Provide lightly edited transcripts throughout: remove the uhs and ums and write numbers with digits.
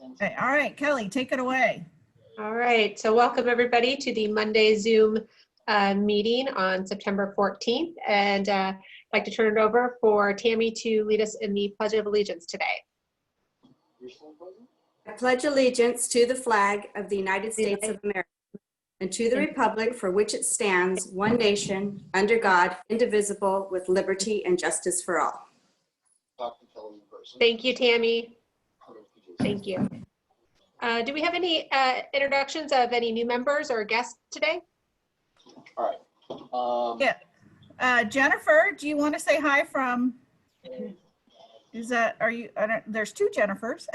Okay, all right, Kelly, take it away. All right, so welcome everybody to the Monday Zoom meeting on September 14th. And I'd like to turn it over for Tammy to lead us in the Pledge of Allegiance today. I pledge allegiance to the flag of the United States of America and to the republic for which it stands, one nation, under God, indivisible, with liberty and justice for all. Thank you, Tammy. Thank you. Do we have any introductions of any new members or guests today? All right. Yeah. Jennifer, do you want to say hi from, are you, there's two Jennifers.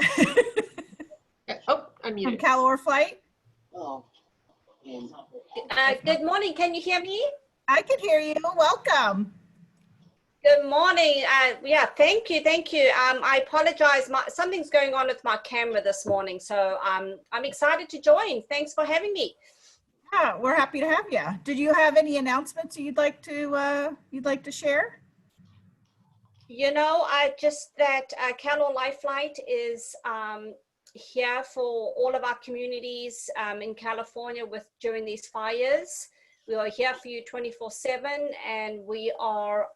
Oh, I'm muted. From Calor Flight. Oh. Good morning. Can you hear me? I can hear you. Welcome. Good morning. Yeah, thank you. Thank you. I apologize. Something's going on with my camera this morning, so I'm excited to join. Thanks for having me. Yeah, we're happy to have you. Did you have any announcements you'd like to share? You know, just that Calor Life Flight is here for all of our communities in California during these fires. We are here for you 24/7, and we are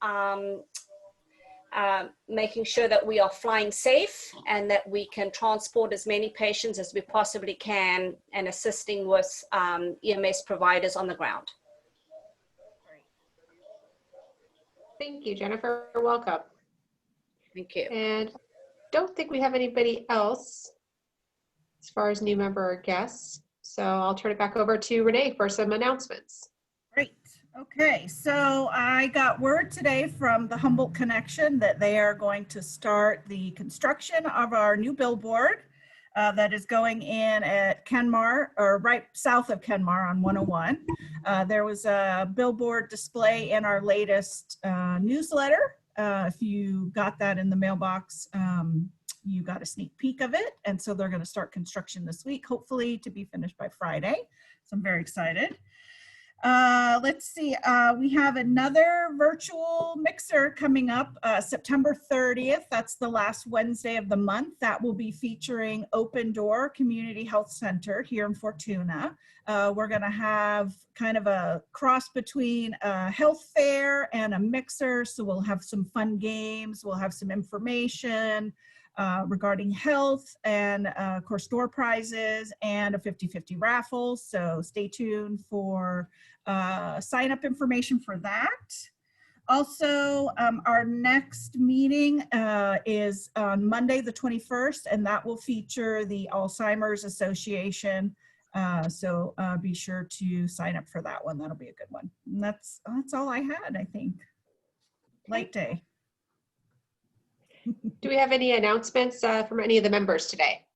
making sure that we are flying safe and that we can transport as many patients as we possibly can and assisting with EMS providers on the ground. Thank you, Jennifer. Welcome. Thank you. And don't think we have anybody else as far as new member or guests. So I'll turn it back over to Renee for some announcements. Great. Okay, so I got word today from the Humboldt Connection that they are going to start the construction of our new billboard that is going in at Kenmar, or right south of Kenmar on 101. There was a billboard display in our latest newsletter. If you got that in the mailbox, you got a sneak peek of it. And so they're going to start construction this week, hopefully to be finished by Friday. So I'm very excited. Let's see, we have another virtual mixer coming up September 30th. That's the last Wednesday of the month. That will be featuring Open Door Community Health Center here in Fortuna. We're going to have kind of a cross between a health fair and a mixer. So we'll have some fun games. We'll have some information regarding health and of course door prizes and a 50-50 raffle. So stay tuned for sign up information for that. Also, our next meeting is on Monday the 21st, and that will feature the Alzheimer's Association. So be sure to sign up for that one. That'll be a good one. And that's all I had, I think. Light day. Do we have any announcements from any of the members today?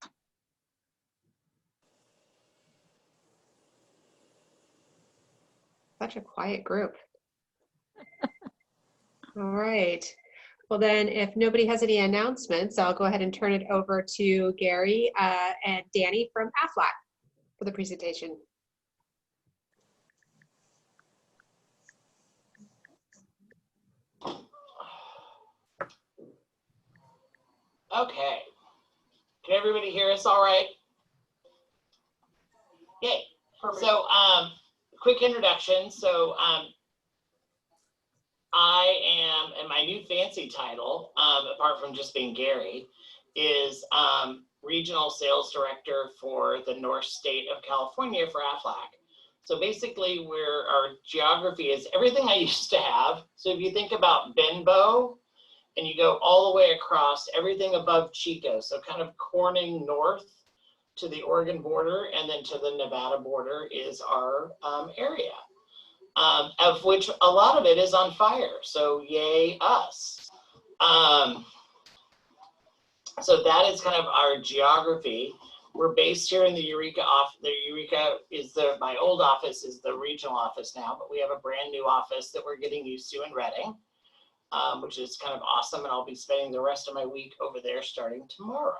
Such a quiet group. All right. Well then, if nobody has any announcements, I'll go ahead and turn it over to Gary and Danny from Aflac for the presentation. Okay. Can everybody hear us all right? Yay. Perfect. So, quick introduction. So, I am, and my new fancy title, apart from just being Gary, is Regional Sales Director for the North State of California for Aflac. So basically, our geography is everything I used to have. So if you think about Benbow, and you go all the way across everything above Chico, so kind of Corning north to the Oregon border and then to the Nevada border is our area, of which a lot of it is on fire. So yay us. So that is kind of our geography. We're based here in the Eureka office. The Eureka is my old office is the regional office now, but we have a brand new office that we're getting used to in Redding. Which is kind of awesome, and I'll be spending the rest of my week over there starting tomorrow.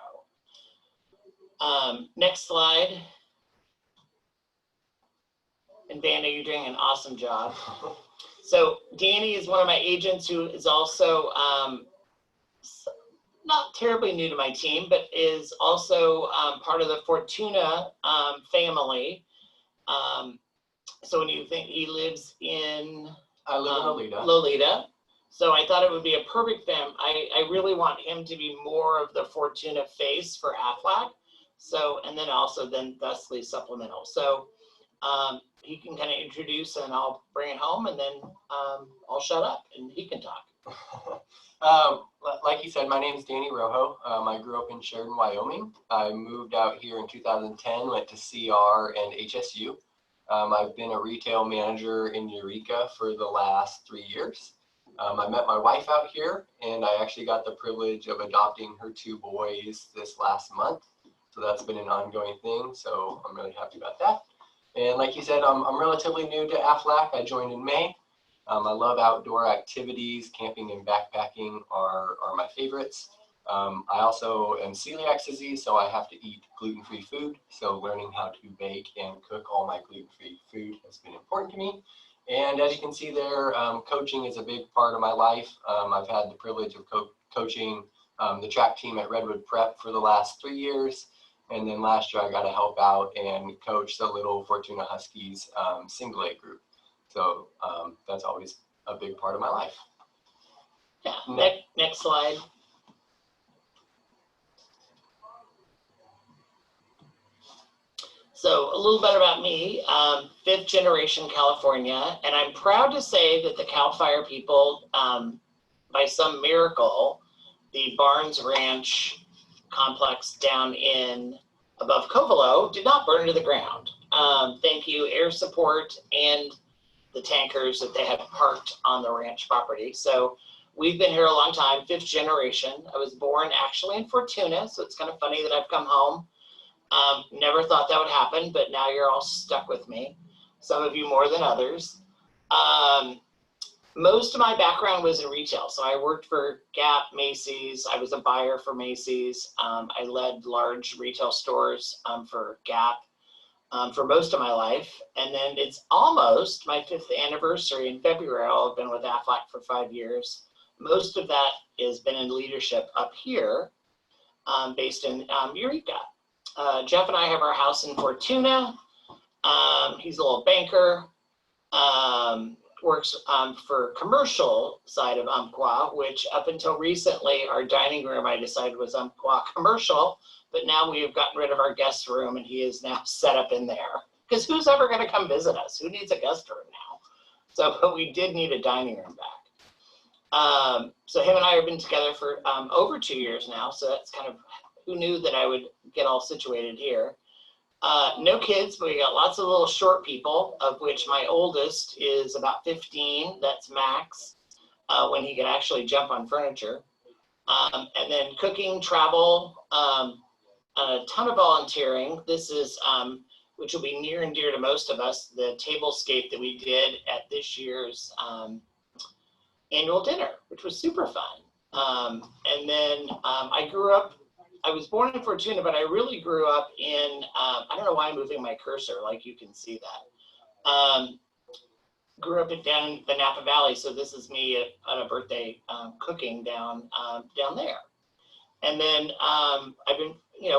Next slide. And Danny, you're doing an awesome job. So Danny is one of my agents who is also not terribly new to my team, but is also part of the Fortuna family. So when you think he lives in I live in Lolita. Lolita. So I thought it would be a perfect fit. I really want him to be more of the Fortuna face for Aflac. So, and then also then thusly supplemental. So he can kind of introduce and I'll bring it home and then I'll shut up and he can talk. Like you said, my name is Danny Rojo. I grew up in Sheridan, Wyoming. I moved out here in 2010, went to CR and HSU. I've been a retail manager in Eureka for the last 3 years. I met my wife out here, and I actually got the privilege of adopting her 2 boys this last month. So that's been an ongoing thing. So I'm really happy about that. And like you said, I'm relatively new to Aflac. I joined in May. I love outdoor activities. Camping and backpacking are my favorites. I also am celiac disease, so I have to eat gluten-free food. So learning how to bake and cook all my gluten-free food has been important to me. And as you can see there, coaching is a big part of my life. I've had the privilege of coaching the track team at Redwood Prep for the last 3 years. And then last year I got to help out and coach the little Fortuna Huskies single A group. So that's always a big part of my life. Yeah, next slide. So a little bit about me, 5th generation California, and I'm proud to say that the Cal Fire people, by some miracle, the Barnes Ranch complex down in above Covelo did not burn to the ground. Thank you, air support and the tankers that they had parked on the ranch property. So we've been here a long time, 5th generation. I was born actually in Fortuna, so it's kind of funny that I've come home. Never thought that would happen, but now you're all stuck with me. Some of you more than others. Most of my background was in retail. So I worked for Gap, Macy's. I was a buyer for Macy's. I led large retail stores for Gap for most of my life. And then it's almost my 5th anniversary in February. I've been with Aflac for 5 years. Most of that has been in leadership up here, based in Eureka. Jeff and I have our house in Fortuna. He's a little banker, works for commercial side of Umpqua, which up until recently, our dining room I decided was Umpqua commercial, but now we have gotten rid of our guest room and he is now set up in there. Because who's ever going to come visit us? Who needs a guest room now? So, but we did need a dining room back. So him and I have been together for over 2 years now, so that's kind of, who knew that I would get all situated here. No kids, but we got lots of little short people, of which my oldest is about 15. That's Max, when he can actually jump on furniture. And then cooking, travel, a ton of volunteering. This is, which will be near and dear to most of us, the tablescape that we did at this year's annual dinner, which was super fun. And then I was born in Fortuna, but I really grew up in, I don't know why I'm moving my cursor, like you can see that. Grew up down in the Napa Valley, so this is me at a birthday cooking down there. And then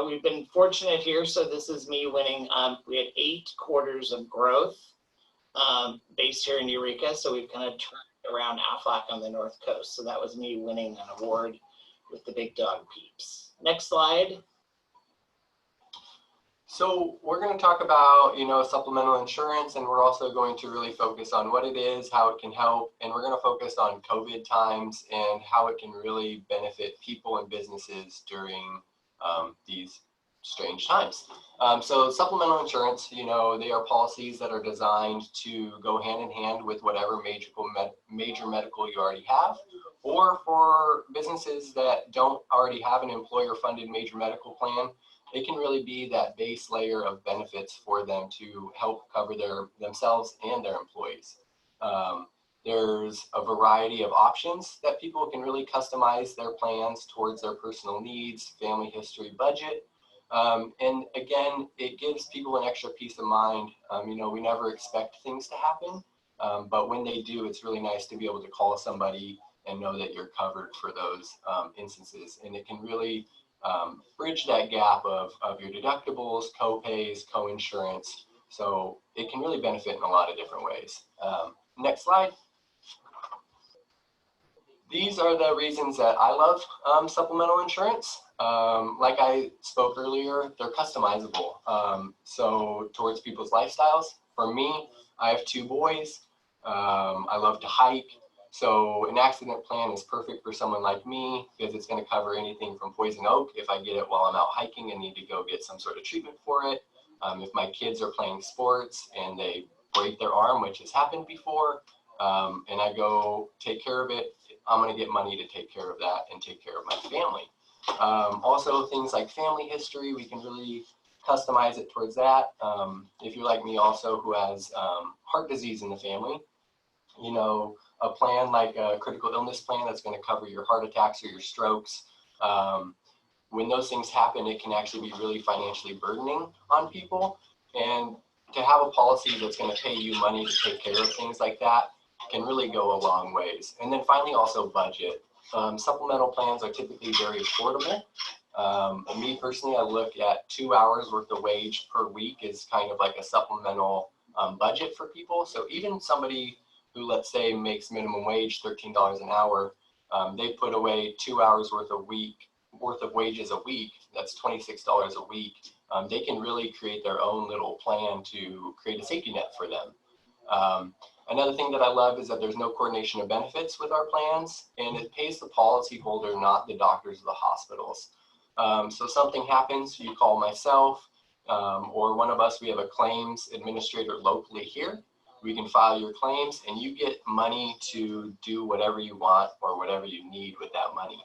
we've been fortunate here, so this is me winning. We had 8 quarters of growth based here in Eureka, so we've kind of turned around Aflac on the North Coast. So that was me winning an award with the big dog peeps. Next slide. So we're going to talk about, supplemental insurance, and we're also going to really focus on what it is, how it can help, and we're going to focus on COVID times and how it can really benefit people and businesses during these strange times. So supplemental insurance, they are policies that are designed to go hand in hand with whatever major medical you already have, or for businesses that don't already have an employer-funded major medical plan. It can really be that base layer of benefits for them to help cover themselves and their employees. There's a variety of options that people can really customize their plans towards their personal needs, family history, budget. And again, it gives people an extra peace of mind. We never expect things to happen, but when they do, it's really nice to be able to call somebody and know that you're covered for those instances. And it can really bridge that gap of your deductibles, co-pays, co-insurance. So it can really benefit in a lot of different ways. Next slide. These are the reasons that I love supplemental insurance. Like I spoke earlier, they're customizable. So towards people's lifestyles. For me, I have 2 boys. I love to hike. So an accident plan is perfect for someone like me because it's going to cover anything from poison oak if I get it while I'm out hiking and need to go get some sort of treatment for it. If my kids are playing sports and they break their arm, which has happened before, and I go take care of it, I'm going to get money to take care of that and take care of my family. Also, things like family history, we can really customize it towards that. If you're like me also who has heart disease in the family, you know, a plan like a critical illness plan that's going to cover your heart attacks or your strokes. When those things happen, it can actually be really financially burdening on people. And to have a policy that's going to pay you money to take care of things like that can really go a long ways. And then finally, also budget. Supplemental plans are typically very affordable. Me personally, I look at 2 hours worth of wage per week is kind of like a supplemental budget for people. So even somebody who, let's say, makes minimum wage $13 an hour, they put away 2 hours worth of wages a week. That's $26 a week. They can really create their own little plan to create a safety net for them. Another thing that I love is that there's no coordination of benefits with our plans, and it pays the policyholder, not the doctors or the hospitals. So something happens, you call myself or one of us, we have a claims administrator locally here. We can file your claims and you get money to do whatever you want or whatever you need with that money.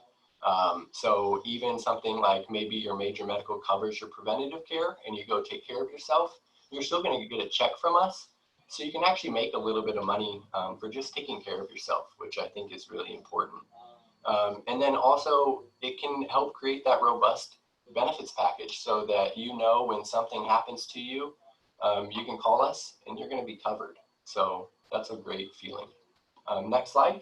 So even something like maybe your major medical covers your preventative care and you go take care of yourself, you're still going to get a check from us. So you can actually make a little bit of money for just taking care of yourself, which I think is really important. And then also it can help create that robust benefits package so that you know when something happens to you, you can call us and you're going to be covered. So that's a great feeling. Next slide.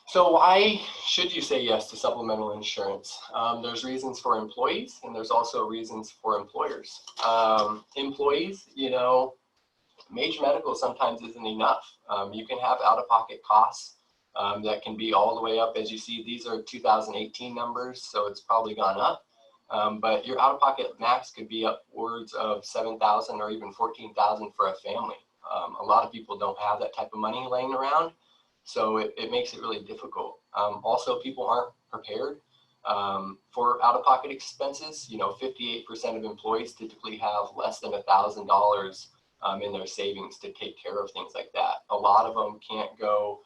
So why should you say yes to supplemental insurance? There's reasons for employees and there's also reasons for employers. Employees, you know, major medical sometimes isn't enough. You can have out-of-pocket costs that can be all the way up. As you see, these are 2018 numbers, so it's probably gone up. But your out-of-pocket max could be upwards of $7,000 or even $14,000 for a family. A lot of people don't have that type of money laying around, so it makes it really difficult. Also, people aren't prepared for out-of-pocket expenses. You know, 58% of employees typically have less than $1,000 in their savings to take care of things like that. A lot of them can't go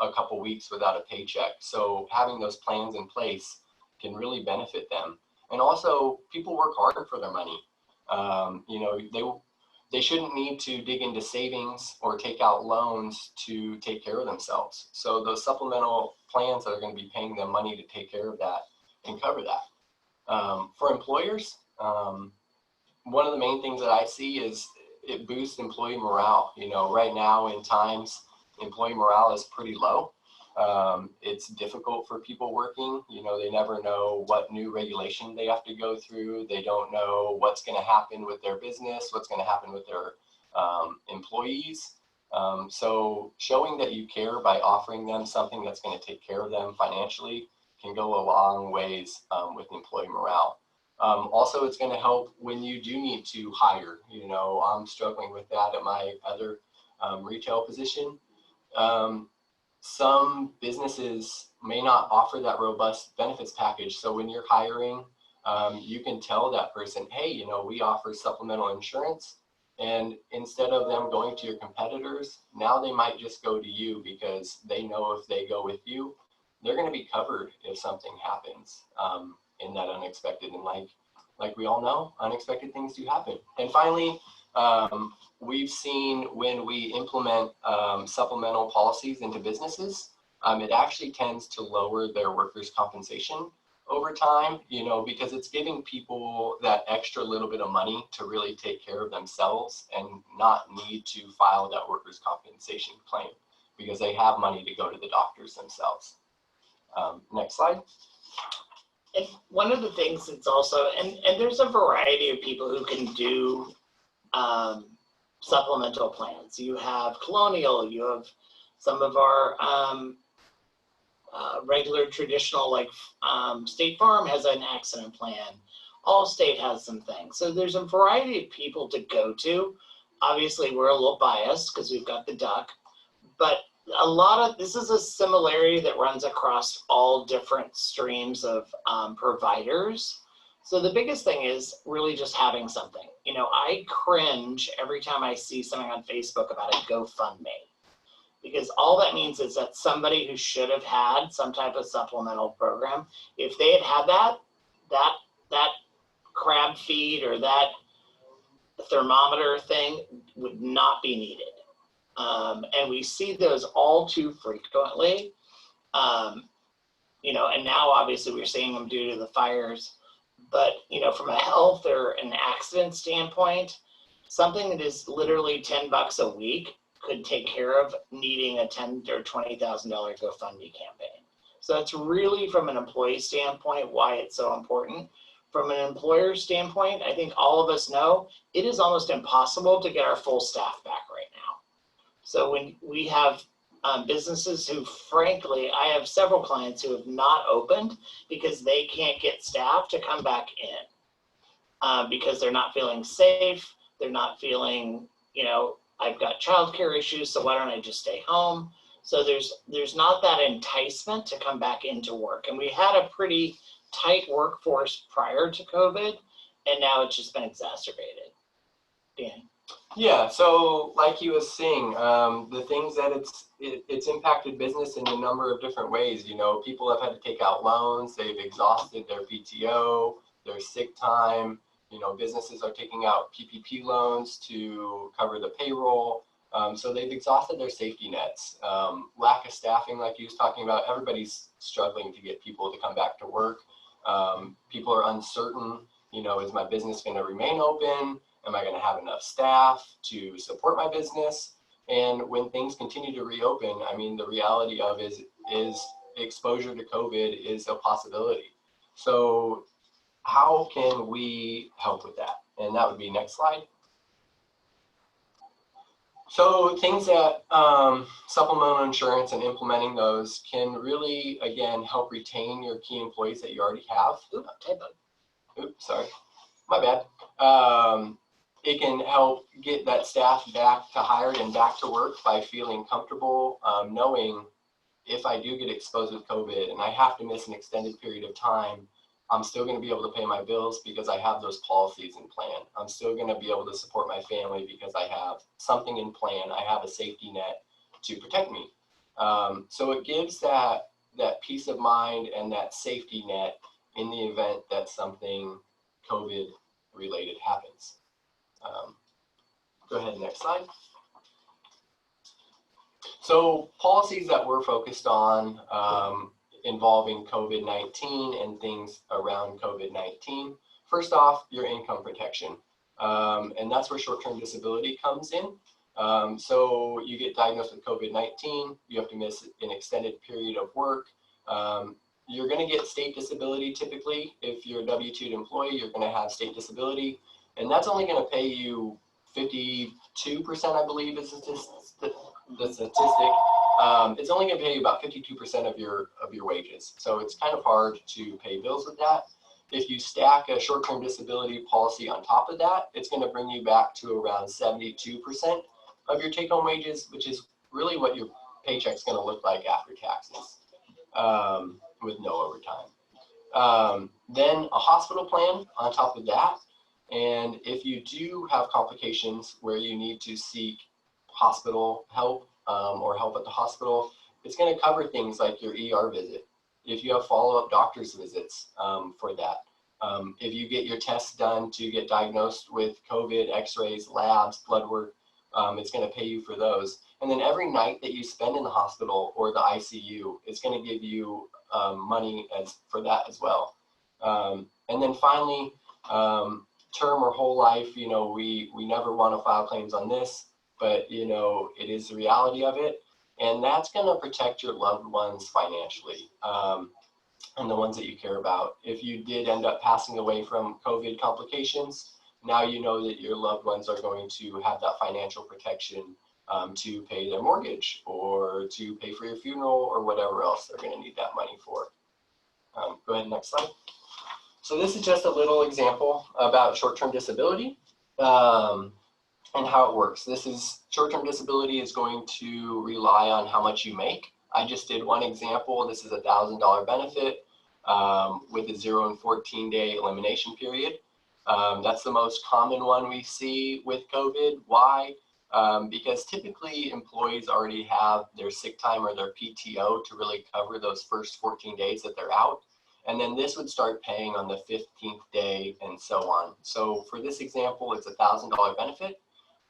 a couple weeks without a paycheck. So having those plans in place can really benefit them. And also, people work hard for their money. You know, they shouldn't need to dig into savings or take out loans to take care of themselves. So those supplemental plans that are going to be paying them money to take care of that can cover that. For employers, one of the main things that I see is it boosts employee morale. You know, right now in times, employee morale is pretty low. It's difficult for people working. You know, they never know what new regulation they have to go through. They don't know what's going to happen with their business, what's going to happen with their employees. So showing that you care by offering them something that's going to take care of them financially can go a long ways with employee morale. Also, it's going to help when you do need to hire. You know, I'm struggling with that at my other retail position. Some businesses may not offer that robust benefits package. So when you're hiring, you can tell that person, hey, you know, we offer supplemental insurance. And instead of them going to your competitors, now they might just go to you because they know if they go with you, they're going to be covered if something happens in that unexpected. And like we all know, unexpected things do happen. And finally, we've seen when we implement supplemental policies into businesses, it actually tends to lower their workers' compensation over time, you know, because it's giving people that extra little bit of money to really take care of themselves and not need to file that workers' compensation claim. because they have money to go to the doctors themselves. Next slide. And one of the things that's also, and there's a variety of people who can do supplemental plans. You have Colonial, you have some of our regular traditional, like State Farm has an accident plan. Allstate has some things. So there's a variety of people to go to. Obviously, we're a little biased because we've got the duck, but a lot of this is a similarity that runs across all different streams of providers. So the biggest thing is really just having something. You know, I cringe every time I see something on Facebook about a GoFundMe, because all that means is that somebody who should have had some type of supplemental program, if they had had that crab feed or that thermometer thing would not be needed. And we see those all too frequently. You know, and now obviously we're seeing them due to the fires, but you know, from a health or an accident standpoint, something that is literally $10 a week could take care of needing a $10,000 or $20,000 GoFundMe campaign. So that's really, from an employee standpoint, why it's so important. From an employer standpoint, I think all of us know it is almost impossible to get our full staff back right now. So when we have businesses who, frankly, I have several clients who have not opened because they can't get staff to come back in because they're not feeling safe. They're not feeling, you know, I've got childcare issues, so why don't I just stay home? So there's not that enticement to come back into work. And we had a pretty tight workforce prior to COVID, and now it's just been exacerbated. Dan? Yeah, so like he was saying, the things that it's impacted business in a number of different ways. You know, people have had to take out loans, they've exhausted their PTO, their sick time. You know, businesses are taking out PPP loans to cover the payroll. So they've exhausted their safety nets. Lack of staffing, like he was talking about, everybody's struggling to get people to come back to work. People are uncertain, you know, is my business going to remain open? Am I going to have enough staff to support my business? And when things continue to reopen, I mean, the reality of is exposure to COVID is a possibility. So how can we help with that? And that would be next slide. So things that supplemental insurance and implementing those can really, again, help retain your key employees that you already have. Oops, sorry, my bad. It can help get that staff back to hired and back to work by feeling comfortable, knowing if I do get exposed with COVID and I have to miss an extended period of time, I'm still going to be able to pay my bills because I have those policies in plan. I'm still going to be able to support my family because I have something in plan. I have a safety net to protect me. So it gives that peace of mind and that safety net in the event that something COVID related happens. Go ahead, next slide. So policies that we're focused on involving COVID-19 and things around COVID-19. First off, your income protection. And that's where short-term disability comes in. So you get diagnosed with COVID-19, you have to miss an extended period of work. You're going to get state disability typically. If you're a W-2 employee, you're going to have state disability. And that's only going to pay you 52%, I believe is the statistic. It's only going to pay you about 52% of your wages. So it's kind of hard to pay bills with that. If you stack a short-term disability policy on top of that, it's going to bring you back to around 72% of your take-home wages, which is really what your paycheck's going to look like after taxes, with no overtime. Then a hospital plan on top of that. And if you do have complications where you need to seek hospital help or help at the hospital, it's going to cover things like your ER visit. If you have follow-up doctor's visits for that. If you get your tests done to get diagnosed with COVID, x-rays, labs, blood work, it's going to pay you for those. And then every night that you spend in the hospital or the ICU, it's going to give you money for that as well. And then finally, term or whole life, you know, we never want to file claims on this, but you know, it is the reality of it. And that's going to protect your loved ones financially, and the ones that you care about. If you did end up passing away from COVID complications, now you know that your loved ones are going to have that financial protection to pay their mortgage or to pay for your funeral or whatever else they're going to need that money for. Go ahead, next slide. So this is just a little example about short-term disability and how it works. This is short-term disability is going to rely on how much you make. I just did one example. This is a $1,000 benefit with a 0 and 14-day elimination period. That's the most common one we see with COVID. Why? Because typically employees already have their sick time or their PTO to really cover those first 14 days that they're out. And then this would start paying on the 15th day and so on. So for this example, it's a $1,000 benefit.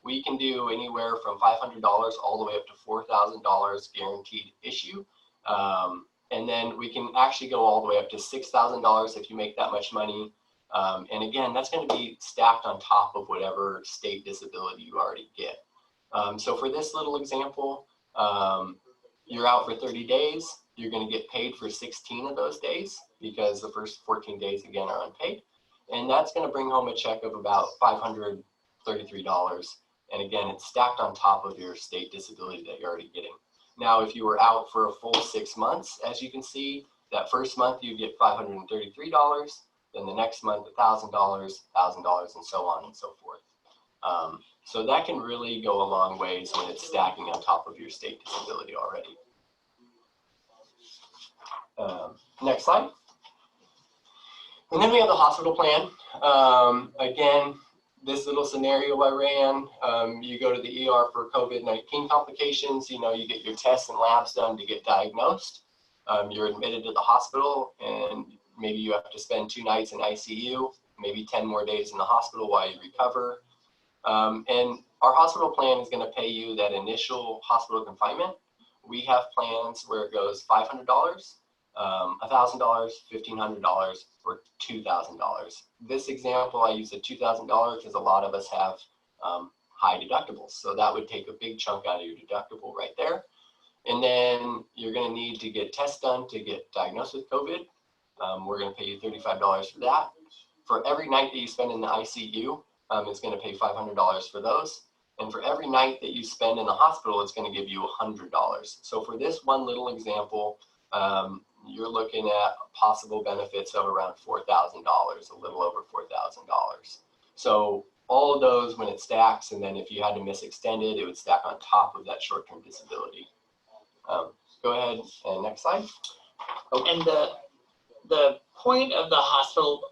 We can do anywhere from $500 all the way up to $4,000 guaranteed issue. And then we can actually go all the way up to $6,000 if you make that much money. And again, that's going to be stacked on top of whatever state disability you already get. So for this little example, you're out for 30 days. You're going to get paid for 16 of those days because the first 14 days, again, are unpaid. And that's going to bring home a check of about $533. And again, it's stacked on top of your state disability that you're already getting. Now, if you were out for a full 6 months, as you can see, that first month you get $533, then the next month $1,000, $1,000, and so on and so forth. So that can really go a long ways when it's stacking on top of your state disability already. Next slide. And then we have the hospital plan. Again, this little scenario I ran, you go to the ER for COVID-19 complications, you know, you get your tests and labs done to get diagnosed. You're admitted to the hospital and maybe you have to spend 2 nights in ICU, maybe 10 more days in the hospital while you recover. And our hospital plan is going to pay you that initial hospital confinement. We have plans where it goes $500, $1,000, $1,500, or $2,000. This example, I use the $2,000 because a lot of us have high deductibles. So that would take a big chunk out of your deductible right there. And then you're going to need to get tests done to get diagnosed with COVID. We're going to pay you $35 for that. For every night that you spend in the ICU, it's going to pay $500 for those. And for every night that you spend in the hospital, it's going to give you $100. So for this one little example, you're looking at possible benefits of around $4,000, a little over $4,000. So all of those when it stacks, and then if you had to miss extended, it would stack on top of that short-term disability. Go ahead and next slide. Oh. And the point of the hospital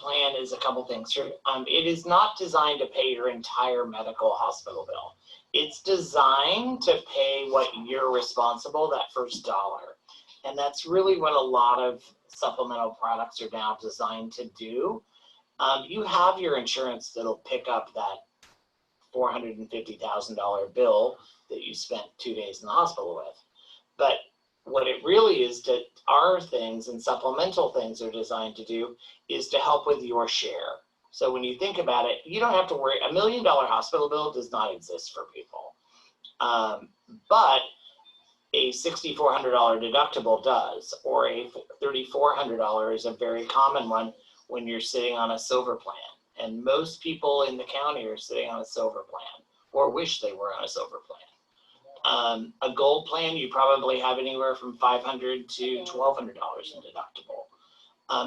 plan is a couple things. It is not designed to pay your entire medical hospital bill. It's designed to pay what you're responsible, that first dollar. And that's really what a lot of supplemental products are now designed to do. You have your insurance that'll pick up that $450,000 bill that you spent 2 days in the hospital with. But what it really is that our things and supplemental things are designed to do is to help with your share. So when you think about it, you don't have to worry. $1 million hospital bill does not exist for people. But a $6,400 deductible does, or a $3,400 is a very common one when you're sitting on a silver plan. And most people in the county are sitting on a silver plan or wish they were on a silver plan. A gold plan, you probably have anywhere from $500 to $1,200 in deductible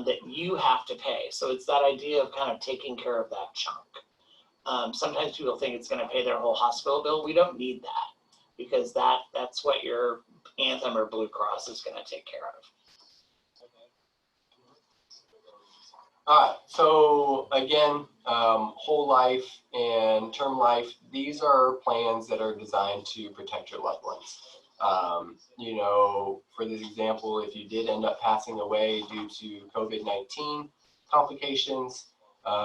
that you have to pay. So it's that idea of kind of taking care of that chunk. Sometimes people think it's going to pay their whole hospital bill. We don't need that because that's what your Anthem or Blue Cross is going to take care of. All right, so again, whole life and term life, these are plans that are designed to protect your loved ones. You know, for this example, if you did end up passing away due to COVID-19 complications,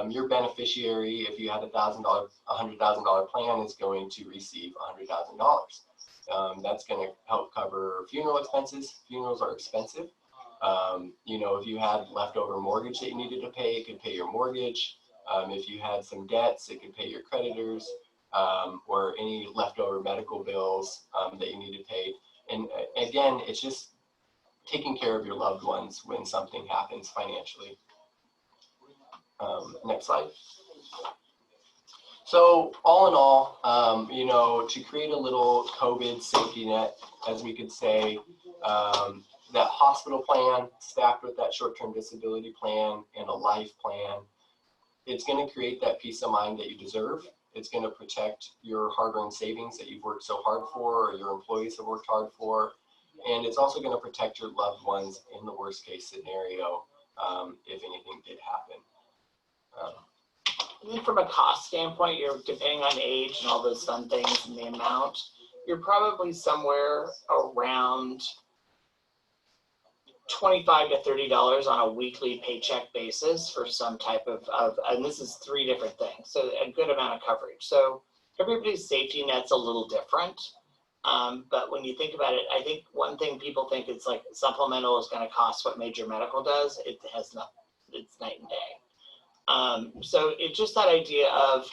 your beneficiary, if you had a $100,000 plan, is going to receive $100,000. That's going to help cover funeral expenses. Funerals are expensive. You know, if you had leftover mortgage that you needed to pay, it could pay your mortgage. If you had some debts, it could pay your creditors. or any leftover medical bills that you need to pay. And again, it's just taking care of your loved ones when something happens financially. Next slide. So all in all, you know, to create a little COVID safety net, as we could say, that hospital plan stacked with that short-term disability plan and a life plan, it's going to create that peace of mind that you deserve. It's going to protect your hard-earned savings that you've worked so hard for, or your employees have worked hard for. And it's also going to protect your loved ones in the worst case scenario if anything did happen. I think from a cost standpoint, you're depending on age and all those fun things and the amount, you're probably somewhere around $25 to $30 on a weekly paycheck basis for some type of, and this is 3 different things, so a good amount of coverage. So everybody's safety net's a little different, but when you think about it, I think one thing people think it's like supplemental is going to cost what major medical does. It has not, it's night and day. So it's just that idea of,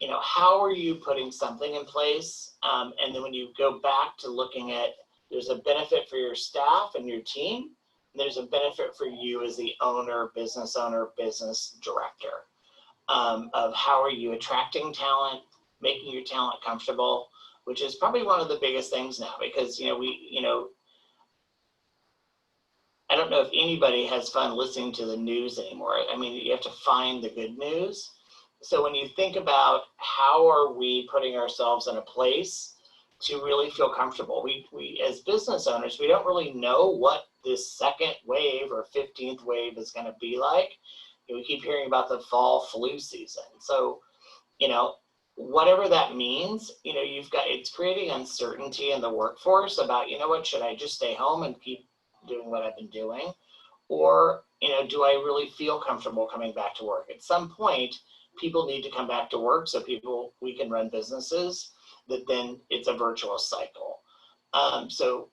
you know, how are you putting something in place? And then when you go back to looking at, there's a benefit for your staff and your team, and there's a benefit for you as the owner, business director, of how are you attracting talent, making your talent comfortable, which is probably one of the biggest things now, because, you know, I don't know if anybody has fun listening to the news anymore. I mean, you have to find the good news. So when you think about how are we putting ourselves in a place to really feel comfortable, we as business owners, we don't really know what this second wave or 15th wave is going to be like. We keep hearing about the fall flu season. So, you know, whatever that means, you know, it's creating uncertainty in the workforce about, you know what, should I just stay home and keep doing what I've been doing? Or, you know, do I really feel comfortable coming back to work? At some point, people need to come back to work so we can run businesses that then it's a virtuous cycle. So,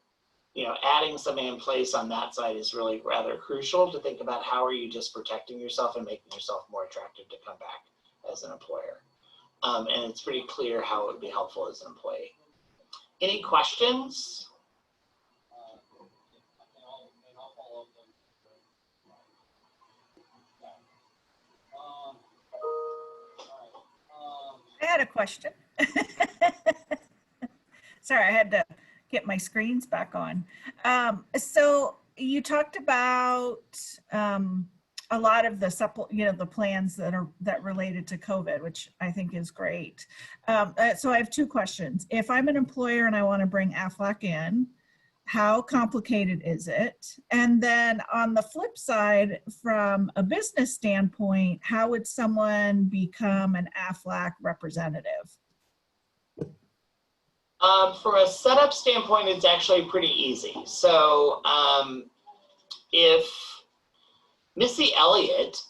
you know, adding something in place on that side is really rather crucial to think about how are you just protecting yourself and making yourself more attractive to come back as an employer. And it's pretty clear how it would be helpful as an employee. Any questions? I had a question. Sorry, I had to get my screens back on. So you talked about a lot of the the plans that related to COVID, which I think is great. So I have 2 questions. If I'm an employer and I want to bring Aflac in, how complicated is it? And then on the flip side, from a business standpoint, how would someone become an Aflac representative? From a setup standpoint, it's actually pretty easy. So if Missy Elliott,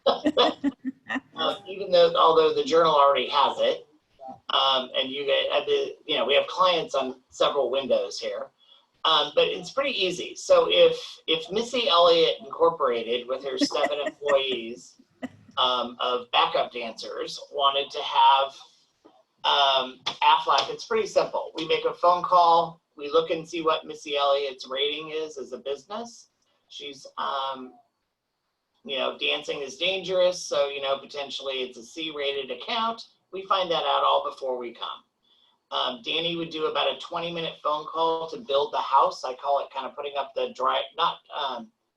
although the journal already has it, and you get, you know, we have clients on several windows here, but it's pretty easy. So if Missy Elliott Incorporated, with her 7 employees of backup dancers, wanted to have Aflac, it's pretty simple. We make a phone call. We look and see what Missy Elliott's rating is as a business. She's, you know, dancing is dangerous, so, you know, potentially it's a C-rated account. We find that out all before we come. Danny would do about a 20-minute phone call to build the house. I call it kind of putting up the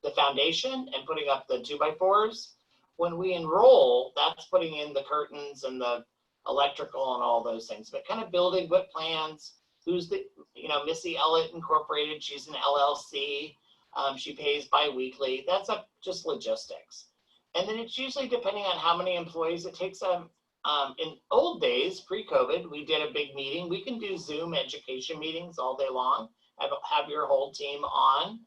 the foundation and putting up the 2x4s. When we enroll, that's putting in the curtains and the electrical and all those things, but kind of building what plans, who's the, you know, Missy Elliott Incorporated, she's an LLC, she pays bi-weekly, that's just logistics. And then it's usually depending on how many employees it takes. In old days, pre-COVID, we did a big meeting. We can do Zoom education meetings all day long, have your whole team on.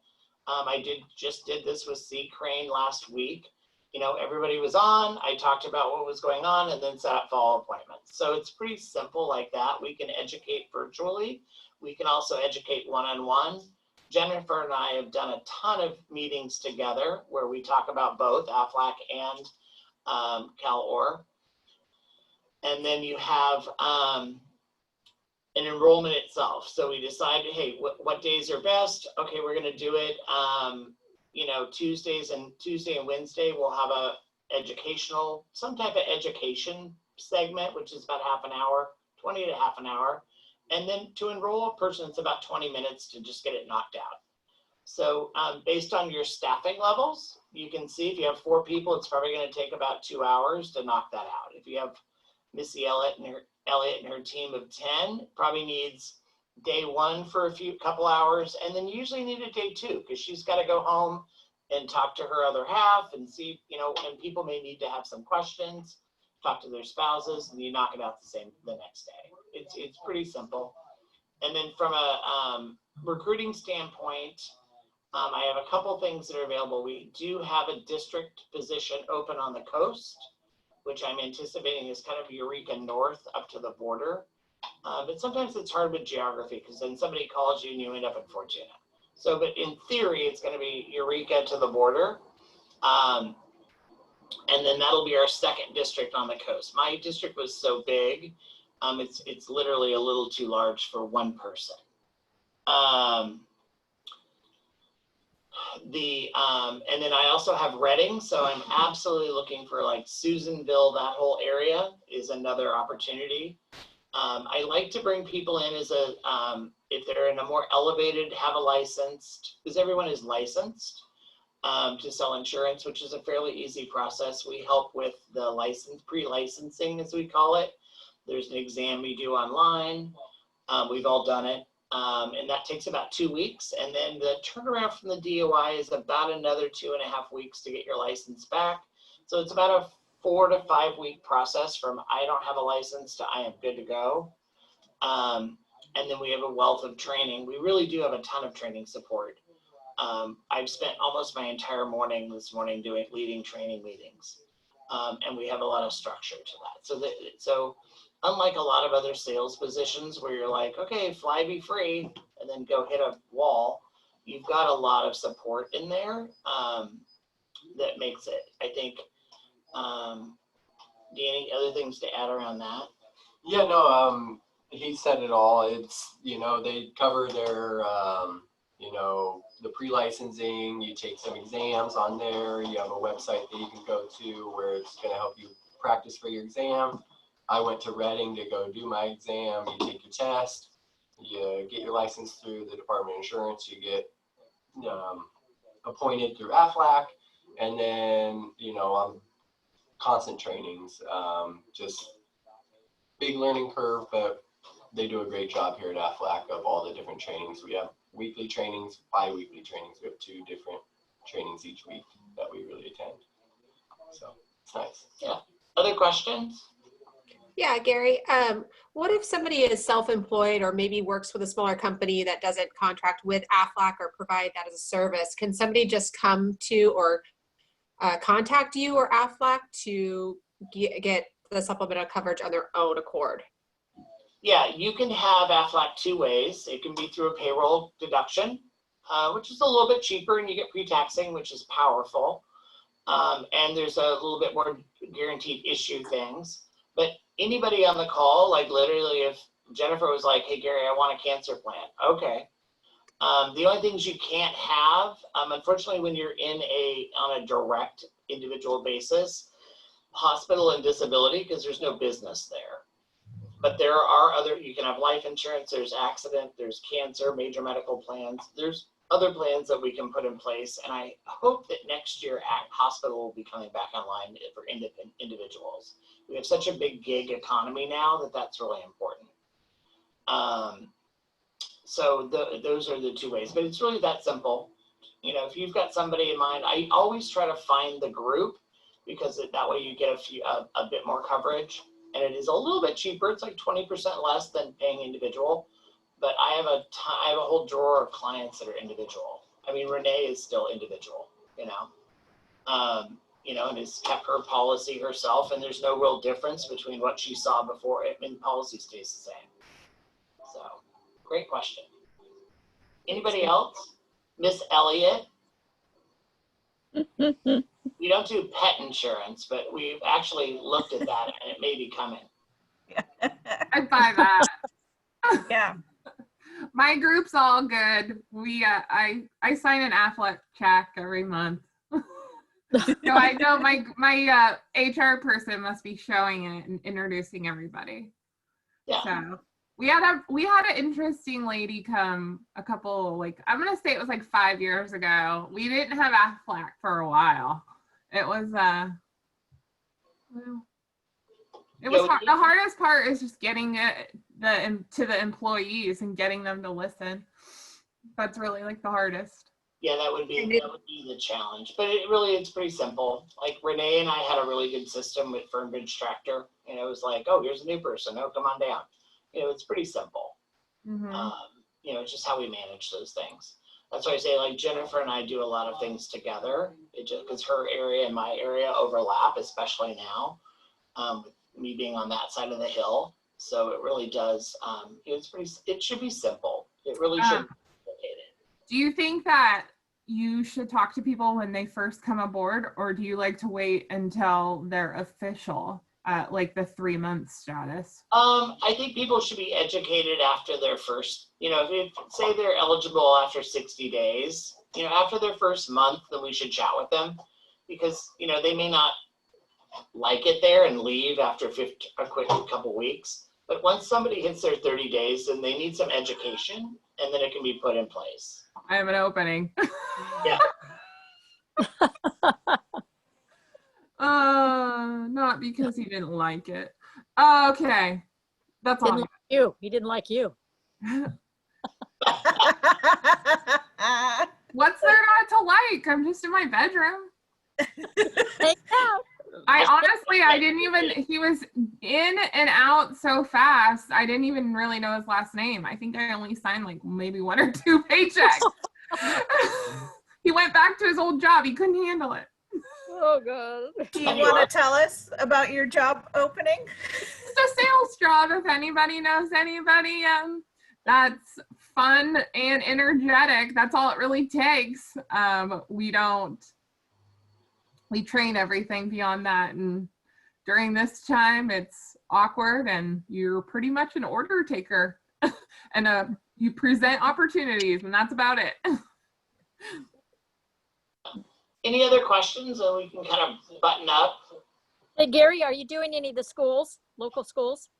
I just did this with C. Crane last week. You know, everybody was on, I talked about what was going on, and then set up follow appointments. So it's pretty simple like that. We can educate virtually. We can also educate one-on-one. Jennifer and I have done a ton of meetings together where we talk about both Aflac and CalOR. And then you have an enrollment itself. So we decided, hey, what days are best? Okay, we're going to do it. You know, Tuesday and Wednesday, we'll have a educational, some type of education segment, which is about half an hour, 20 to half an hour. And then to enroll a person, it's about 20 minutes to just get it knocked out. So based on your staffing levels, you can see if you have 4 people, it's probably going to take about 2 hours to knock that out. If you have Missy Elliott and her team of 10, probably needs day 1 for a couple hours, and then usually need a day 2 because she's got to go home and talk to her other half and see, you know, and people may need to have some questions, talk to their spouses, and you knock it out the next day. It's pretty simple. And then from a recruiting standpoint, I have a couple things that are available. We do have a district position open on the coast, which I'm anticipating is kind of Eureka North up to the border. But sometimes it's hard with geography because then somebody calls you and you end up in Fortuna. So, but in theory, it's going to be Eureka to the border. And then that'll be our second district on the coast. My district was so big, it's literally a little too large for one person. And then I also have Reading, so I'm absolutely looking for like Susanville, that whole area is another opportunity. I like to bring people in as if they're in a more elevated, have a licensed, because everyone is licensed to sell insurance, which is a fairly easy process. We help with the pre-licensing, as we call it. There's an exam we do online. We've all done it. And that takes about 2 weeks. And then the turnaround from the DOI is about another 2.5 weeks to get your license back. So it's about a 4 to 5 week process from I don't have a license to I am good to go. And then we have a wealth of training. We really do have a ton of training support. I've spent almost my entire morning this morning leading training meetings. And we have a lot of structure to that. So unlike a lot of other sales positions where you're like, okay, fly be free, and then go hit a wall, you've got a lot of support in there that makes it, I think. Danny, other things to add around that? Yeah, no, he said it all. It's, you know, they cover their, you know, the pre-licensing, you take some exams on there, you have a website that you can go to where it's going to help you practice for your exam. I went to Reading to go do my exam. You take your test, you get your license through the Department of Insurance, you get appointed through Aflac, and then, you know, constant trainings, just big learning curve, but they do a great job here at Aflac of all the different trainings. We have weekly trainings, bi-weekly trainings. We have 2 different trainings each week that we really attend. So it's nice. Yeah. Other questions? Yeah, Gary, what if somebody is self-employed or maybe works with a smaller company that doesn't contract with Aflac or provide that as a service? Can somebody just come to or contact you or Aflac to get the supplemental coverage on their own accord? Yeah, you can have Aflac 2 ways. It can be through a payroll deduction, which is a little bit cheaper, and you get pre-taxing, which is powerful. And there's a little bit more guaranteed issue things. But anybody on the call, like literally if Jennifer was like, hey, Gary, I want a cancer plan. Okay. The only things you can't have, unfortunately, when you're on a direct individual basis, hospital and disability, because there's no business there. But there are you can have life insurance, there's accident, there's cancer, major medical plans. There's other plans that we can put in place. And I hope that next year hospital will be coming back online for individuals. We have such a big gig economy now that that's really important. So those are the 2 ways, but it's really that simple. You know, if you've got somebody in mind, I always try to find the group because that way you get a bit more coverage, and it is a little bit cheaper. It's like 20% less than paying individual, but I have a whole drawer of clients that are individual. I mean, Renee is still individual, you know, and has kept her policy herself, and there's no real difference between what she saw before. I mean, policy stays the same. So, great question. Anybody else? Miss Elliott? We don't do pet insurance, but we've actually looked at that, and it may be coming. I buy that. Yeah. My group's all good. We I sign an Aflac check every month. So I know my HR person must be showing it and introducing everybody. Yeah. So we had an interesting lady come a couple, like, I'm gonna say it was like 5 years ago. We didn't have Aflac for a while. It was well, it was hard. The hardest part is just getting it to the employees and getting them to listen. That's really like the hardest. Yeah, that would be the challenge. But it's pretty simple. Like Renee and I had a really good system with Fernbridge Tractor. And it was like, oh, here's a new person. Oh, come on down. It's pretty simple. Mm-hmm. It's just how we manage those things. That's why I say, like, Jennifer and I do a lot of things together. It just because her area and my area overlap, especially now, with me being on that side of the hill. So it really does. It should be simple. It really should be complicated. Do you think that you should talk to people when they first come aboard, or do you like to wait until they're official, like the 3-month status? I think people should be educated after their first, if say they're eligible after 60 days, after their first month, then we should chat with them because, they may not like it there and leave after a quick couple weeks. But once somebody hits their 30 days, then they need some education and then it can be put in place. I have an opening. Yeah. Not because he didn't like it. Okay. That's all. Didn't like you. He didn't like you. What's there not to like? I'm just in my bedroom. Take it out. I didn't even, he was in and out so fast. I didn't even really know his last name. I think I only signed like maybe 1 or 2 paychecks. He went back to his old job. He couldn't handle it. Oh, God. Do you want to tell us about your job opening? It's a sales job. If anybody knows anybody that's fun and energetic, that's all it really takes. We train everything beyond that. And during this time, it's awkward and you're pretty much an order taker and you present opportunities and that's about it. Any other questions that we can kind of button up? Hey, Gary, are you doing any of the schools, local schools?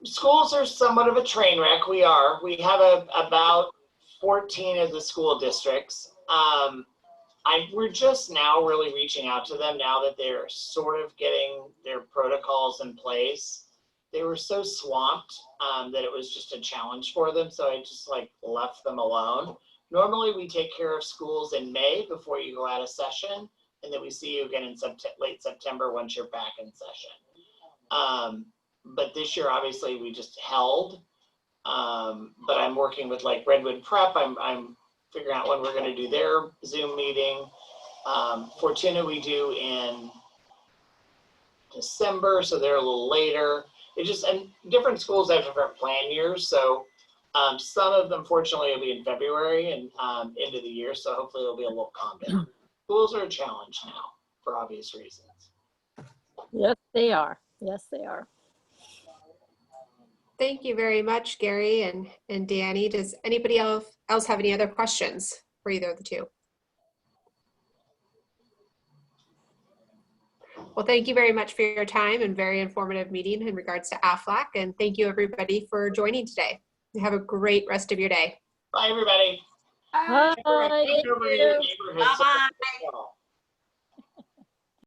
Schools are somewhat of a train wreck. We are. We have about 14 of the school districts. We're just now really reaching out to them now that they're sort of getting their protocols in place. They were so swamped that it was just a challenge for them. So I just left them alone. Normally we take care of schools in May before you go out of session. And then we see you again in late September once you're back in session. But this year, obviously we just held, but I'm working with Redwood Prep. I'm figuring out when we're going to do their Zoom meeting. Fortuna we do in December, so they're a little later. And different schools have different plan years, so some of them fortunately will be in February and end of the year, so hopefully it'll be a little calm down. Schools are a challenge now for obvious reasons. Yes, they are. Yes, they are. Thank you very much, Gary and Danny. Does anybody else have any other questions for either of the two? Well, thank you very much for your time and very informative meeting in regards to Aflac. And thank you everybody for joining today. Have a great rest of your day. Bye, everybody. Bye. Take care of your neighborhood. Bye-bye.